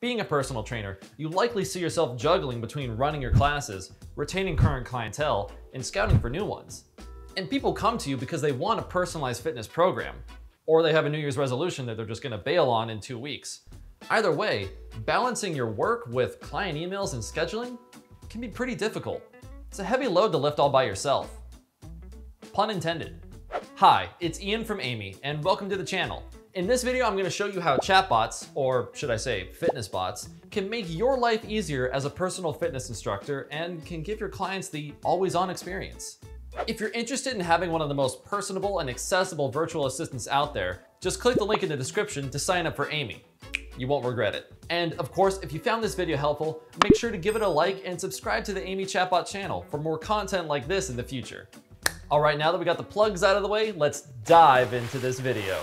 Being a personal trainer, you likely see yourself juggling between running your classes, retaining current clientele, and scouting for new ones. And people come to you because they want a personalized fitness program, or they have a New Year's resolution that they're just gonna bail on in 2 weeks. Either way, balancing your work with client emails and scheduling can be pretty difficult. It's a heavy load to lift all by yourself. Pun intended. Hi, it's Ian from Amy, and welcome to the channel. In this video, I'm gonna show you how chatbots, or should I say fitness bots, can make your life easier as a personal fitness instructor and can give your clients the always-on experience. If you're interested in having one of the most personable and accessible virtual assistants out there, just click the link in the description to sign up for Amy. You won't regret it. And of course, if you found this video helpful, make sure to give it a like and subscribe to the Amy Chatbot channel for more content like this in the future. All right, now that we got the plugs out of the way, let's dive into this video.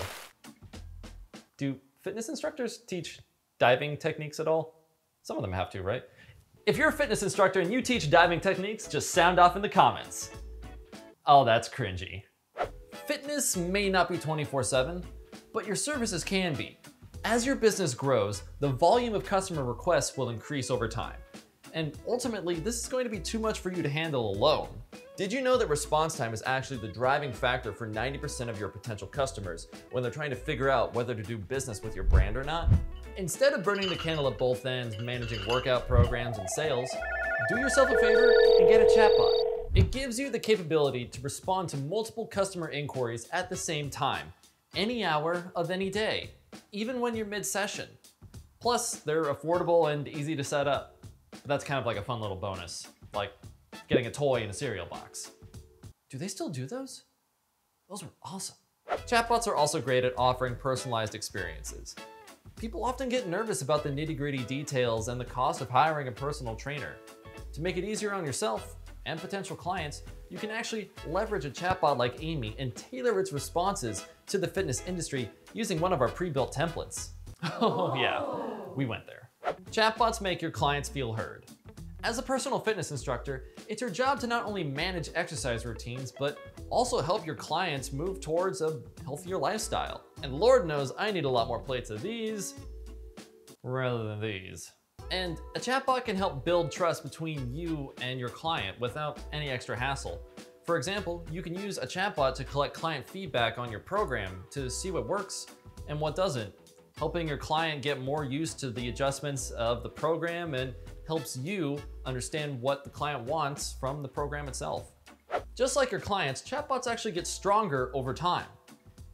Do fitness instructors teach diving techniques at all? Some of them have to, right? If you're a fitness instructor and you teach diving techniques, just sound off in the comments. Oh, that's cringy. Fitness may not be 24/7, but your services can be. As your business grows, the volume of customer requests will increase over time. And ultimately, this is going to be too much for you to handle alone. Did you know that response time is actually the driving factor for 90% of your potential customers when they're trying to figure out whether to do business with your brand or not? Instead of burning the candle at both ends, managing workout programs and sales, do yourself a favor and get a chatbot. It gives you the capability to respond to multiple customer inquiries at the same time, any hour of any day, even when you're mid-session. Plus, they're affordable and easy to set up. But that's kind of like a fun little bonus, like getting a toy in a cereal box. Do they still do those? Those were awesome. Chatbots are also great at offering personalized experiences. People often get nervous about the nitty-gritty details and the cost of hiring a personal trainer. To make it easier on yourself and potential clients, you can actually leverage a chatbot like Amy and tailor its responses to the fitness industry using one of our pre-built templates. Oh yeah, we went there. Chatbots make your clients feel heard. As a personal fitness instructor, it's your job to not only manage exercise routines, but also help your clients move towards a healthier lifestyle. And Lord knows I need a lot more plates of these rather than these. And a chatbot can help build trust between you and your client without any extra hassle. For example, you can use a chatbot to collect client feedback on your program to see what works and what doesn't, helping your client get more used to the adjustments of the program and helps you understand what the client wants from the program itself. Just like your clients, chatbots actually get stronger over time.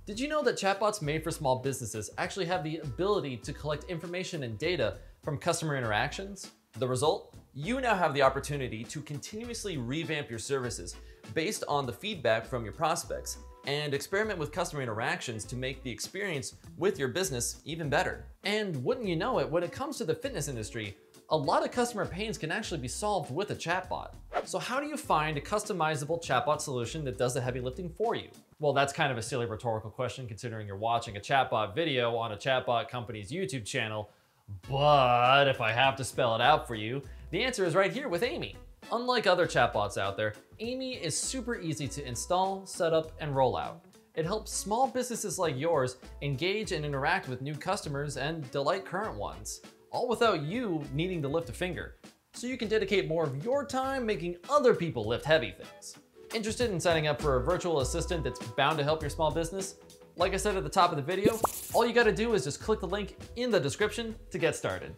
Did you know that chatbots made for small businesses actually have the ability to collect information and data from customer interactions? The result? You now have the opportunity to continuously revamp your services based on the feedback from your prospects and experiment with customer interactions to make the experience with your business even better. And wouldn't you know it, when it comes to the fitness industry, a lot of customer pains can actually be solved with a chatbot. So how do you find a customizable chatbot solution that does the heavy lifting for you? Well, that's kind of a silly rhetorical question considering you're watching a chatbot video on a chatbot company's YouTube channel. But if I have to spell it out for you, the answer is right here with Amy. Unlike other chatbots out there, Amy is super easy to install, set up, and roll out. It helps small businesses like yours engage and interact with new customers and delight current ones, all without you needing to lift a finger. So you can dedicate more of your time making other people lift heavy things. Interested in signing up for a virtual assistant that's bound to help your small business? Like I said at the top of the video, all you gotta do is just click the link in the description to get started.